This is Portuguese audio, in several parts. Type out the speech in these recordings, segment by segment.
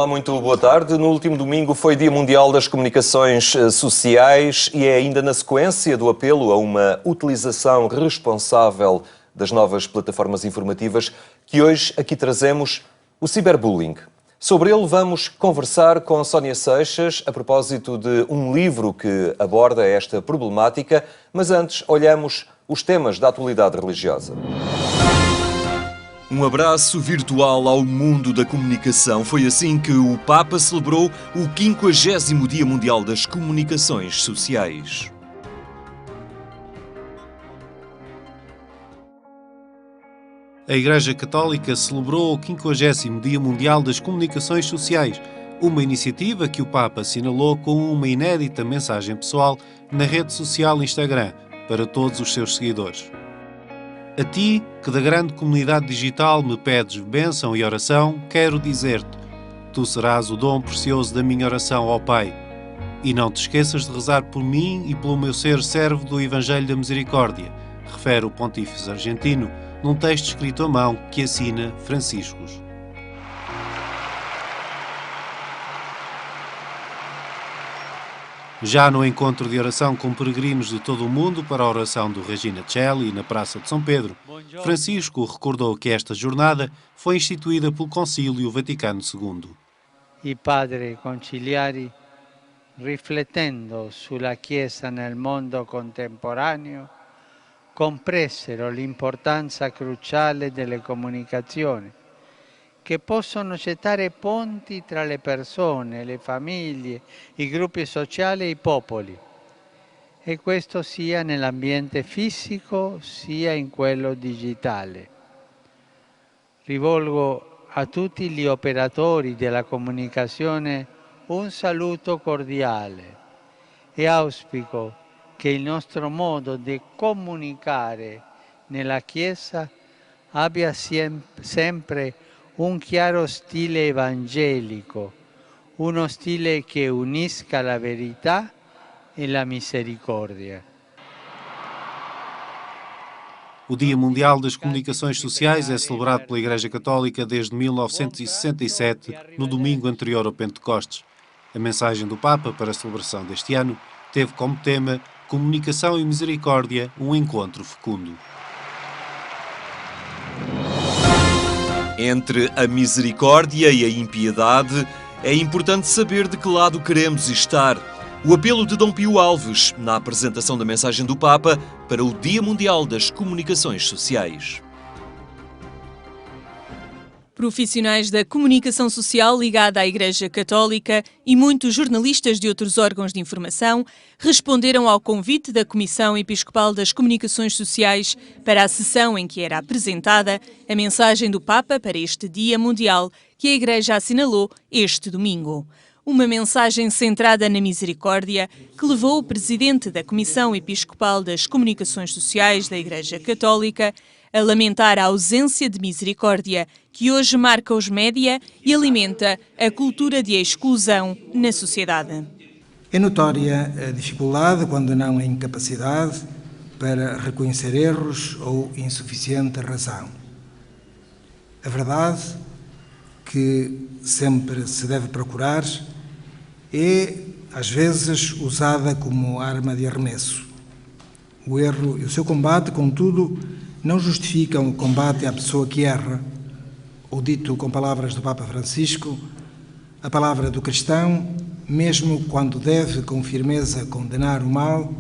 Olá, muito boa tarde. No último domingo foi Dia Mundial das Comunicações Sociais e é ainda na sequência do apelo a uma utilização responsável das novas plataformas informativas que hoje aqui trazemos o ciberbullying. Sobre ele vamos conversar com Sónia Seixas a propósito de um livro que aborda esta problemática, mas antes olhamos os temas da atualidade religiosa. Um abraço virtual ao mundo da comunicação. Foi assim que o Papa celebrou o 50º Dia Mundial das Comunicações Sociais. A Igreja Católica celebrou o 50º Dia Mundial das Comunicações Sociais, uma iniciativa que o Papa assinalou com uma inédita mensagem pessoal na rede social Instagram para todos os seus seguidores. A ti, que da grande comunidade digital me pedes bênção e oração, quero dizer-te: tu serás o dom precioso da minha oração ao Pai. E não te esqueças de rezar por mim e pelo meu ser servo do Evangelho da Misericórdia, refere o pontífice argentino num texto escrito à mão que assina Franciscus. Já no encontro de oração com peregrinos de todo o mundo para a oração do Regina Coeli na Praça de São Pedro, Francisco recordou que esta jornada foi instituída pelo Concílio Vaticano II. I padri conciliari, riflettendo sulla Chiesa nel mondo contemporaneo, compressero l'importanza cruciale delle comunicazioni, che possono gettare ponti tra le persone, le famiglie, i gruppi sociali e i popoli. E questo sia nell'ambiente fisico sia in quello digitale. Rivolgo a tutti gli operatori della comunicazione un saluto cordiale e auspico che il nostro modo di comunicare nella Chiesa abbia sempre un chiaro stile evangelico, uno stile che unisca la verità e la misericordia. O Dia Mundial das Comunicações Sociais é celebrado pela Igreja Católica desde 1967, no domingo anterior ao Pentecostes. A mensagem do Papa para a celebração deste ano teve como tema Comunicação e Misericórdia, um encontro fecundo. Entre a misericórdia e a impiedade, é importante saber de que lado queremos estar. O apelo de Dom Pio Alves, na apresentação da mensagem do Papa para o Dia Mundial das Comunicações Sociais. Profissionais da comunicação social ligada à Igreja Católica e muitos jornalistas de outros órgãos de informação responderam ao convite da Comissão Episcopal das Comunicações Sociais para a sessão em que era apresentada a mensagem do Papa para este Dia Mundial que a Igreja assinalou este domingo. Uma mensagem centrada na misericórdia que levou o presidente da Comissão Episcopal das Comunicações Sociais da Igreja Católica a lamentar a ausência de misericórdia que hoje marca os média e alimenta a cultura de exclusão na sociedade. É notória a dificuldade, quando não a incapacidade, para reconhecer erros ou insuficiente razão. A verdade que sempre se deve procurar é, às vezes, usada como arma de arremesso. O erro e o seu combate, contudo, não justificam o combate à pessoa que erra, ou dito com palavras do Papa Francisco, a palavra do cristão, mesmo quando deve com firmeza condenar o mal,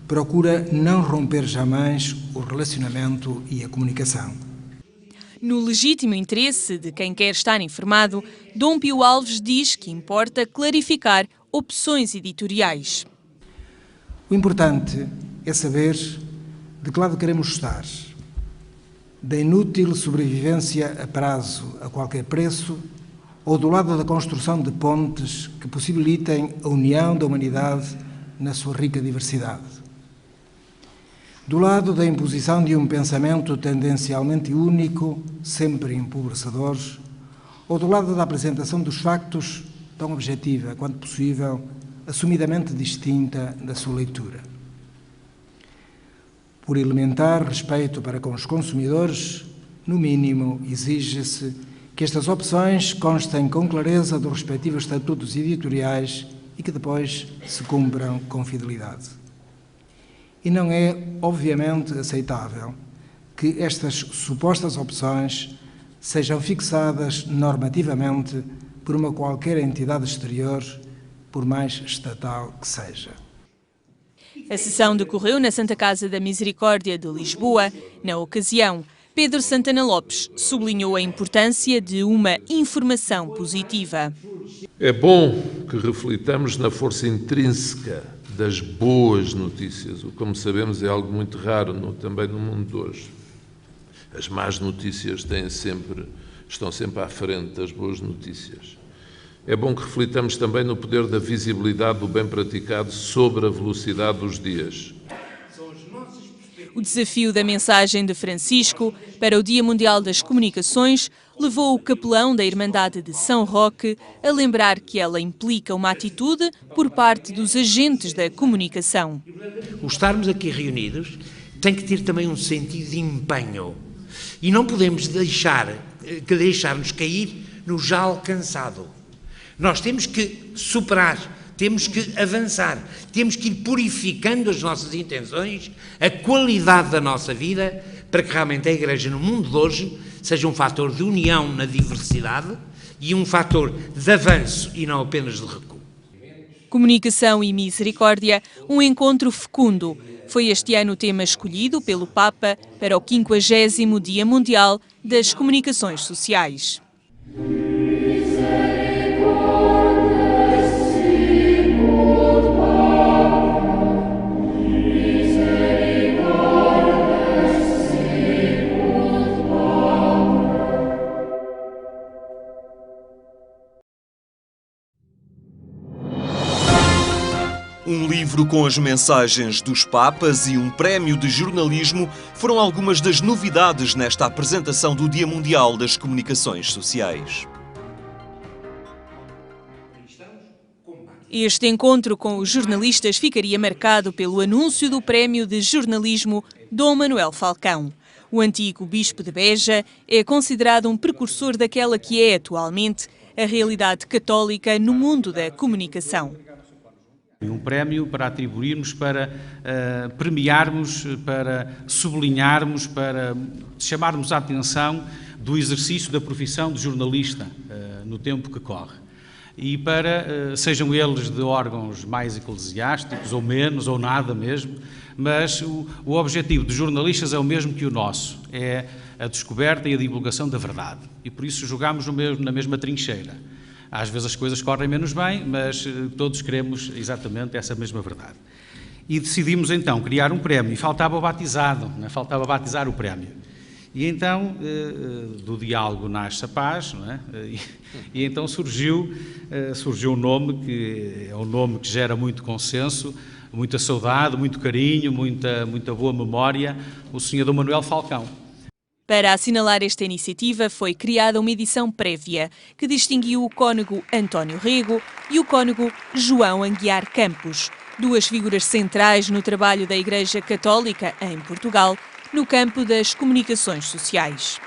procura não romper jamais o relacionamento e a comunicação. No legítimo interesse de quem quer estar informado, Dom Pio Alves diz que importa clarificar opções editoriais. O importante é saber de que lado queremos estar. Da inútil sobrevivência a prazo, a qualquer preço, ou do lado da construção de pontes que possibilitem a união da humanidade na sua rica diversidade. Do lado da imposição de um pensamento tendencialmente único, sempre empobrecedor, ou do lado da apresentação dos factos, tão objetiva quanto possível, assumidamente distinta da sua leitura. Por elementar respeito para com os consumidores, no mínimo exige-se que estas opções constem com clareza dos respectivos estatutos editoriais e que depois se cumpram com fidelidade. E não é, obviamente, aceitável que estas supostas opções sejam fixadas normativamente por uma qualquer entidade exterior, por mais estatal que seja. A sessão decorreu na Santa Casa da Misericórdia de Lisboa. Na ocasião, Pedro Santana Lopes sublinhou a importância de uma informação positiva. É bom que reflitamos na força intrínseca das boas notícias, o que, como sabemos, é algo muito raro também no mundo de hoje. As más notícias estão sempre à frente das boas notícias. É bom que reflitamos também no poder da visibilidade do bem praticado sobre a velocidade dos dias. O desafio da mensagem de Francisco para o Dia Mundial das Comunicações levou o capelão da Irmandade de São Roque a lembrar que ela implica uma atitude por parte dos agentes da comunicação. O estarmos aqui reunidos tem que ter também um sentido de empenho e não podemos deixar-nos cair no já alcançado. Nós temos que superar, temos que avançar, temos que ir purificando as nossas intenções, a qualidade da nossa vida, para que realmente a Igreja no mundo de hoje seja um fator de união na diversidade e um fator de avanço e não apenas de recuo. Comunicação e misericórdia, um encontro fecundo. Foi este ano o tema escolhido pelo Papa para o 50º Dia Mundial das Comunicações Sociais. Um livro com as mensagens dos Papas e um prémio de jornalismo foram algumas das novidades nesta apresentação do Dia Mundial das Comunicações Sociais. Este encontro com os jornalistas ficaria marcado pelo anúncio do prémio de jornalismo Dom Manuel Falcão. O antigo bispo de Beja é considerado um precursor daquela que é atualmente a realidade católica no mundo da comunicação. Um prémio para atribuirmos, para premiarmos, para sublinharmos, para chamarmos a atenção do exercício da profissão de jornalista no tempo que corre. E para, sejam eles de órgãos mais eclesiásticos, ou menos, ou nada mesmo, mas o objetivo dos jornalistas é o mesmo que o nosso, é a descoberta e a divulgação da verdade. E por isso jogamos na mesma trincheira. Às vezes as coisas correm menos bem, mas todos queremos exatamente essa mesma verdade. E decidimos então criar um prémio, e faltava o batizado, faltava batizar o prémio. E então, do diálogo nasce a paz, não é? E então surgiu um nome que é um nome que gera muito consenso, muita saudade, muito carinho, muita boa memória, o Sr. Dom Manuel Falcão. Para assinalar esta iniciativa foi criada uma edição prévia que distinguiu o cônego António Rego e o cônego João Anguiar Campos, duas figuras centrais no trabalho da Igreja Católica em Portugal, no campo das comunicações sociais.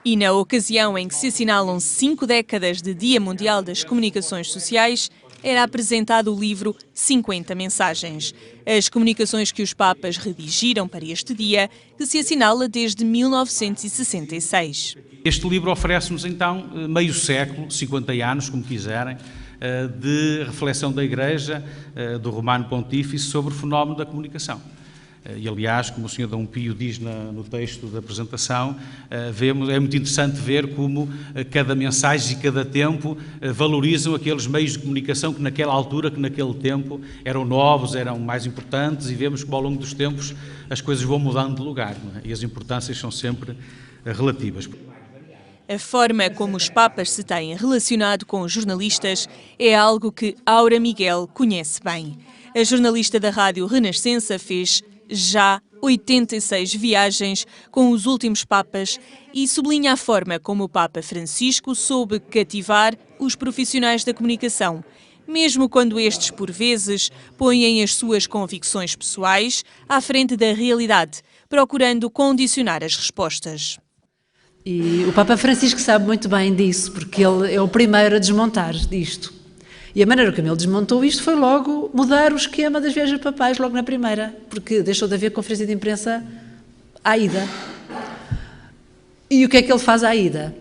E na ocasião em que se assinalam 5 décadas de Dia Mundial das Comunicações Sociais, era apresentado o livro 50 Mensagens, as comunicações que os Papas redigiram para este dia, que se assinala desde 1966. Este livro oferece-nos então meio século, 50 anos, como quiserem, de reflexão da Igreja, do Romano Pontífice, sobre o fenómeno da comunicação. E, aliás, como o Sr. Dom Pio diz no texto da apresentação, é muito interessante ver como cada mensagem e cada tempo valorizam aqueles meios de comunicação que naquela altura, que naquele tempo eram novos, eram mais importantes, e vemos como ao longo dos tempos as coisas vão mudando de lugar, não é? E as importâncias são sempre relativas. A forma como os Papas se têm relacionado com os jornalistas é algo que Aura Miguel conhece bem. A jornalista da Rádio Renascença fez já 86 viagens com os últimos papas e sublinha a forma como o Papa Francisco soube cativar os profissionais da comunicação, mesmo quando estes, por vezes, põem as suas convicções pessoais à frente da realidade, procurando condicionar as respostas. E o Papa Francisco sabe muito bem disso, porque ele é o primeiro a desmontar isto. E a maneira como ele desmontou isto foi logo mudar o esquema das viagens papais, logo na primeira, porque deixou de haver conferência de imprensa à ida. E o que é que ele faz à ida?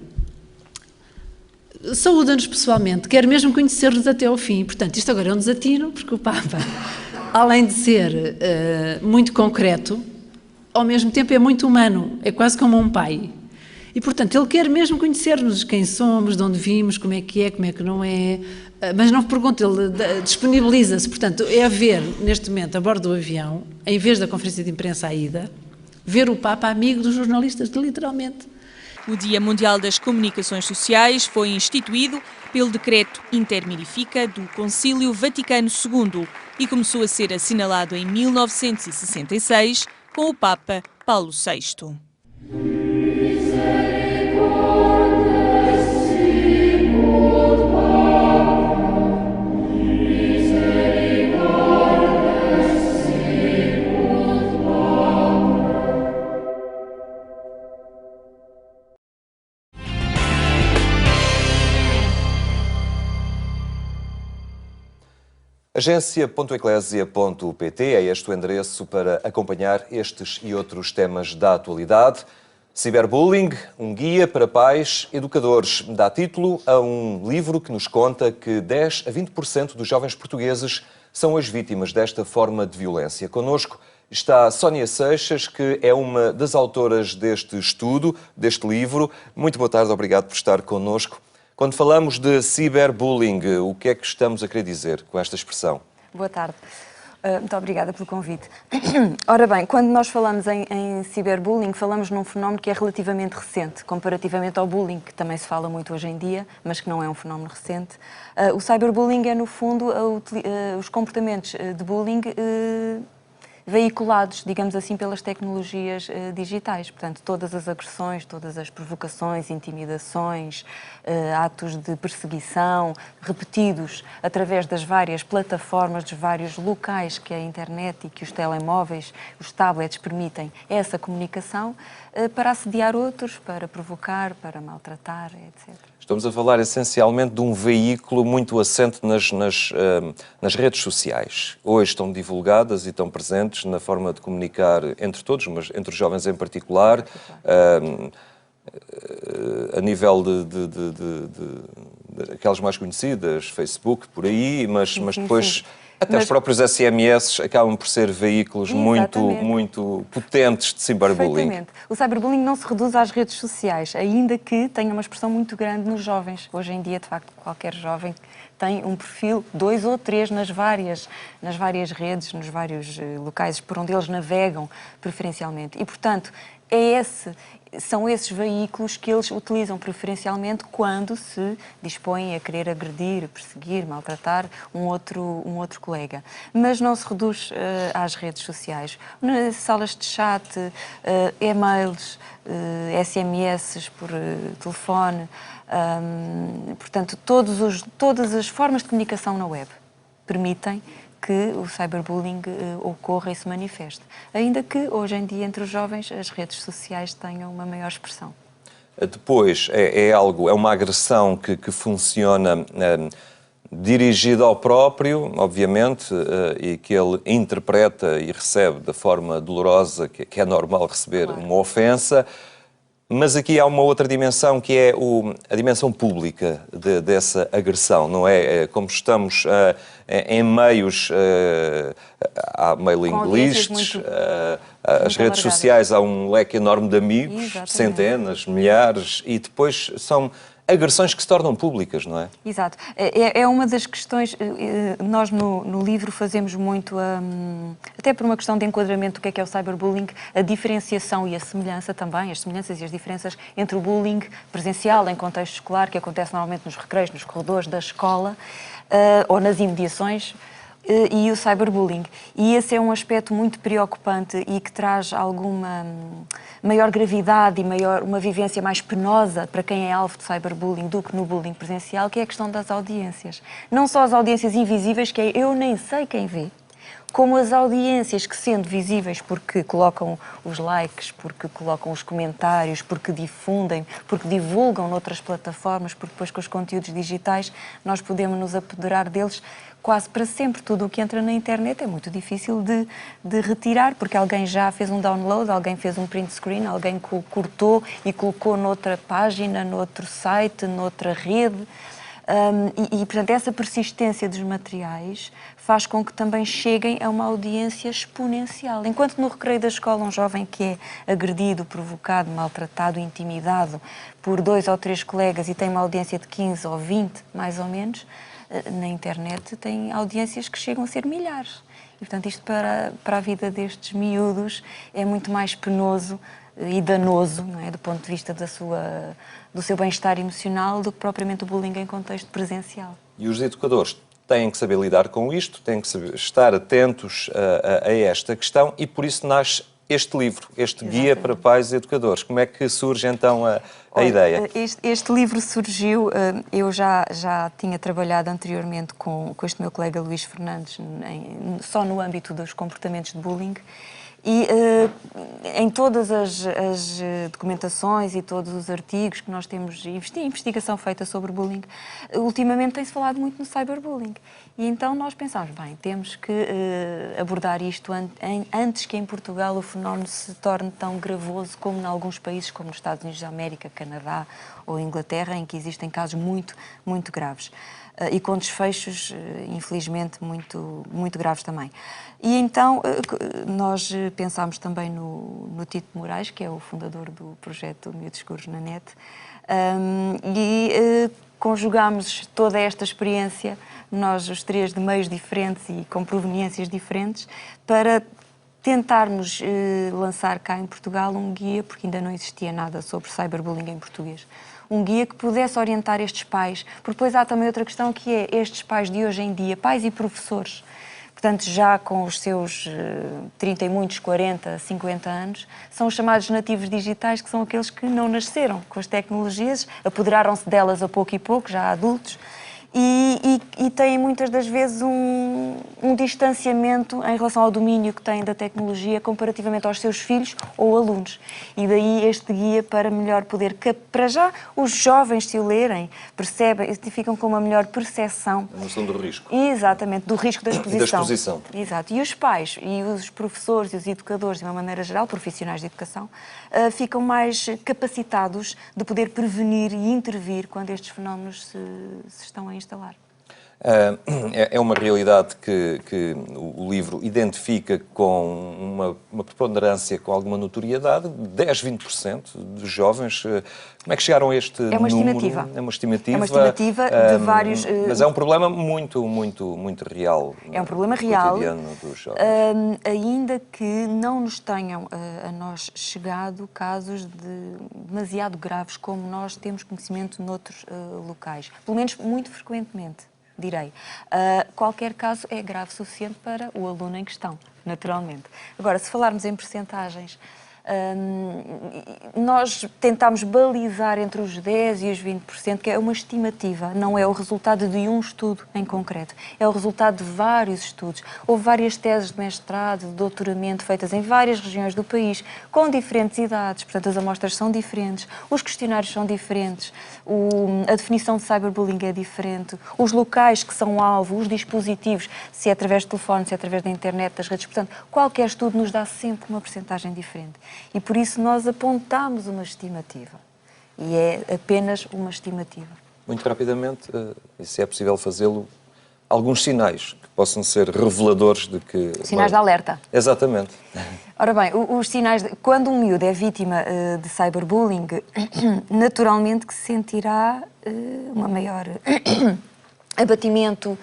Saúda-nos pessoalmente, quer mesmo conhecer-nos até ao fim. Portanto, isto agora é um desatino, porque o Papa, além de ser muito concreto, ao mesmo tempo é muito humano, é quase como um pai. E, portanto, ele quer mesmo conhecer-nos, quem somos, de onde vimos, como é que não é, mas não pergunta, ele disponibiliza-se. Portanto, é ver, neste momento, a bordo do avião, em vez da conferência de imprensa à ida, ver o Papa amigo dos jornalistas, literalmente. O Dia Mundial das Comunicações Sociais foi instituído pelo Decreto Intermirifica do Concílio Vaticano II e começou a ser assinalado em 1966 com o Papa Paulo VI. Agência.eclésia.pt é este o endereço para acompanhar estes e outros temas da atualidade. Ciberbullying, um guia para pais educadores, dá título a um livro que nos conta que 10 a 20% dos jovens portugueses são as vítimas desta forma de violência. Connosco está Sónia Seixas, que é uma das autoras deste estudo, deste livro. Muito boa tarde, obrigado por estar connosco. Quando falamos de ciberbullying, o que é que estamos a querer dizer com esta expressão? Boa tarde. Muito obrigada pelo convite. Ora bem, quando nós falamos em ciberbullying, falamos num fenómeno que é relativamente recente, comparativamente ao bullying, que também se fala muito hoje em dia, mas que não é um fenómeno recente. O cyberbullying é, no fundo, os comportamentos de bullying veiculados, digamos assim, pelas tecnologias digitais. Portanto, todas as agressões, todas as provocações, intimidações, atos de perseguição repetidos através das várias plataformas, dos vários locais que a internet e que os telemóveis, os tablets permitem essa comunicação para assediar outros, para provocar, para maltratar, etc. Estamos a falar essencialmente de um veículo muito assente nas redes sociais. Hoje estão divulgadas e estão presentes na forma de comunicar entre todos, mas entre os jovens em particular, a nível de aquelas mais conhecidas, Facebook, por aí, mas depois... Até os próprios SMS acabam por ser veículos muito potentes de cyberbullying. O cyberbullying não se reduz às redes sociais, ainda que tenha uma expressão muito grande nos jovens. Hoje em dia, de facto, qualquer jovem tem um perfil, 2 ou 3 nas várias redes, nos vários locais por onde eles navegam preferencialmente. E, portanto, são esses veículos que eles utilizam preferencialmente quando se dispõem a querer agredir, perseguir, maltratar um outro colega. Mas não se reduz às redes sociais. Nas salas de chat, e-mails, SMS por telefone, portanto, todas as formas de comunicação na web permitem que o cyberbullying ocorra e se manifeste. Ainda que, hoje em dia, entre os jovens, as redes sociais tenham uma maior expressão. Depois, é uma agressão que funciona dirigida ao próprio, obviamente, e que ele interpreta e recebe da forma dolorosa que é normal receber uma ofensa. Mas aqui há uma outra dimensão, que é a dimensão pública dessa agressão, não é? Como estamos em meios, há mailing lists, as redes sociais, há um leque enorme de amigos, centenas, milhares, e depois são agressões que se tornam públicas, não é? Exato. É uma das questões, nós no livro fazemos muito, até por uma questão de enquadramento do que é o cyberbullying, a diferenciação e a semelhança também, as semelhanças e as diferenças entre o bullying presencial em contexto escolar, que acontece normalmente nos recreios, nos corredores da escola, ou nas imediações, e o cyberbullying. E esse é um aspecto muito preocupante e que traz alguma maior gravidade e uma vivência mais penosa para quem é alvo de cyberbullying do que no bullying presencial, que é a questão das audiências. Não só as audiências invisíveis, que é eu nem sei quem vê, como as audiências que, sendo visíveis porque colocam os likes, porque colocam os comentários, porque difundem, porque divulgam noutras plataformas, porque depois com os conteúdos digitais nós podemos nos apoderar deles quase para sempre. Tudo o que entra na internet é muito difícil de retirar, porque alguém já fez um download, alguém fez um print screen, alguém cortou e colocou noutra página, noutro site, noutra rede. Portanto, essa persistência dos materiais faz com que também cheguem a uma audiência exponencial. Enquanto no recreio da escola um jovem que é agredido, provocado, maltratado, intimidado por 2 ou 3 colegas e tem uma audiência de 15 ou 20, mais ou menos, na internet tem audiências que chegam a ser milhares. E, portanto, isto para a vida destes miúdos é muito mais penoso e danoso, não é, do ponto de vista do seu bem-estar emocional, do que propriamente o bullying em contexto presencial. E os educadores têm que saber lidar com isto, têm que saber estar atentos a esta questão e por isso nasce este livro, este guia para pais e educadores. Como é que surge então a ideia? Este livro surgiu, eu já tinha trabalhado anteriormente com este meu colega Luís Fernandes, só no âmbito dos comportamentos de bullying, e em todas as documentações e todos os artigos que nós temos, investigação feita sobre bullying, ultimamente tem-se falado muito no cyberbullying. E então nós pensámos, bem, temos que abordar isto antes que em Portugal o fenómeno se torne tão gravoso como em alguns países, como nos Estados Unidos da América, Canadá ou Inglaterra, em que existem casos muito, muito graves. E com desfechos, infelizmente, muito, muito graves também. E então nós pensámos também no Tito Moraes, que é o fundador do projeto Miúdos Escuros na Net, conjugámos toda esta experiência, nós os 3 de meios diferentes e com proveniências diferentes, para tentarmos lançar cá em Portugal um guia, porque ainda não existia nada sobre cyberbullying em português. Um guia que pudesse orientar estes pais, porque depois há também outra questão que é estes pais de hoje em dia, pais e professores, portanto já com os seus 30 e muitos, 40, 50 anos, são os chamados nativos digitais, que são aqueles que não nasceram com as tecnologias, apoderaram-se delas a pouco e pouco, já adultos, e têm muitas das vezes um distanciamento em relação ao domínio que têm da tecnologia comparativamente aos seus filhos ou alunos. E daí este guia para melhor poder, para já os jovens se o lerem, percebem, ficam com uma melhor percepção. A noção do risco. Exatamente, do risco da exposição. Da exposição. Exato. E os pais e os professores e os educadores, de uma maneira geral, profissionais de educação, ficam mais capacitados de poder prevenir e intervir quando estes fenómenos se estão a instalar. É uma realidade que o livro identifica com uma preponderância, com alguma notoriedade, 10, 20% dos jovens. Como é que chegaram a este número? Estimativa. É uma estimativa. É uma estimativa de vários... Mas é um problema muito, muito, muito real. É um problema real, dos jovens. ainda que não nos tenham a nós chegado casos demasiado graves como nós temos conhecimento noutros locais. Pelo menos muito frequentemente, direi. Qualquer caso é grave o suficiente para o aluno em questão, naturalmente. Agora, se falarmos em percentagens, nós tentámos balizar entre os 10% e os 20%, que é uma estimativa, não é o resultado de um estudo em concreto, é o resultado de vários estudos. Houve várias teses de mestrado, de doutoramento feitas em várias regiões do país, com diferentes idades, portanto as amostras são diferentes, os questionários são diferentes, a definição de cyberbullying é diferente, os locais que são alvo, os dispositivos, se é através de telefone, se é através da internet, das redes, portanto qualquer estudo nos dá sempre uma percentagem diferente. E por isso nós apontamos uma estimativa. E é apenas uma estimativa. Muito rapidamente, e se é possível fazê-lo, alguns sinais que possam ser reveladores de que... Sinais de alerta. Exatamente. Ora bem, os sinais... Quando um miúdo é vítima de cyberbullying, naturalmente que sentirá uma maior abatimento,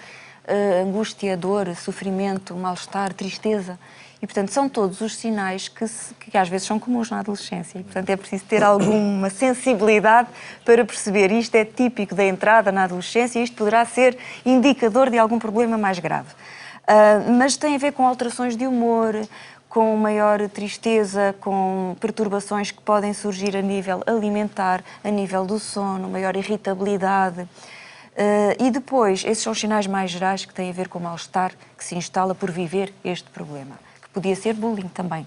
angústia, dor, sofrimento, mal-estar, tristeza. E, portanto, são todos os sinais que às vezes são comuns na adolescência. E, portanto, é preciso ter alguma sensibilidade para perceber isto é típico da entrada na adolescência e isto poderá ser indicador de algum problema mais grave. Mas tem a ver com alterações de humor, com maior tristeza, com perturbações que podem surgir a nível alimentar, a nível do sono, maior irritabilidade. E depois, esses são os sinais mais gerais que têm a ver com o mal-estar que se instala por viver este problema, que podia ser bullying também.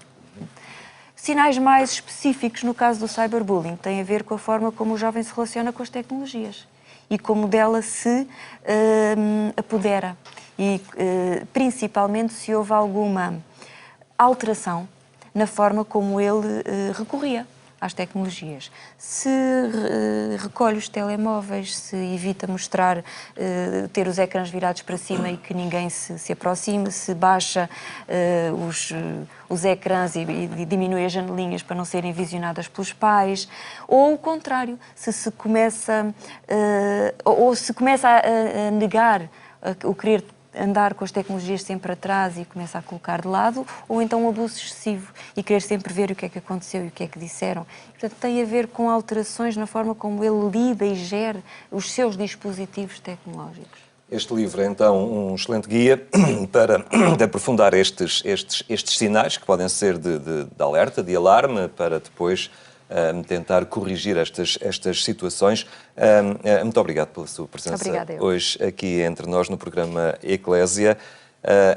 Sinais mais específicos no caso do cyberbullying têm a ver com a forma como o jovem se relaciona com as tecnologias e como dela se apodera. E principalmente se houve alguma alteração na forma como ele recorria às tecnologias. Se recolhe os telemóveis, se evita mostrar, ter os ecrãs virados para cima e que ninguém se aproxime, se baixa os ecrãs e diminui as janelinhas para não serem visionadas pelos pais, ou o contrário, se começa a negar o querer andar com as tecnologias sempre atrás e começa a colocar de lado, ou então um abuso excessivo e querer sempre ver o que é que aconteceu e o que é que disseram. Portanto, tem a ver com alterações na forma como ele lida e gera os seus dispositivos tecnológicos. Este livro é, então, um excelente guia para aprofundar estes sinais, que podem ser de alerta, de alarme, para depois tentar corrigir estas situações. Muito obrigado pela sua presença hoje aqui entre nós no programa Eclésia.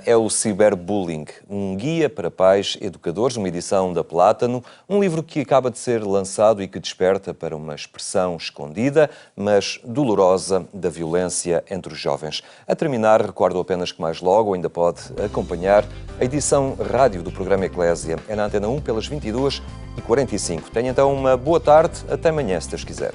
É o Cyberbullying, um guia para pais educadores, uma edição da Plátano, um livro que acaba de ser lançado e que desperta para uma expressão escondida, mas dolorosa, da violência entre os jovens. A terminar, recordo apenas que mais logo ainda pode acompanhar a edição rádio do programa Eclésia. É na Antena 1 pelas 22h45. Tenha então uma boa tarde, até amanhã, se Deus quiser.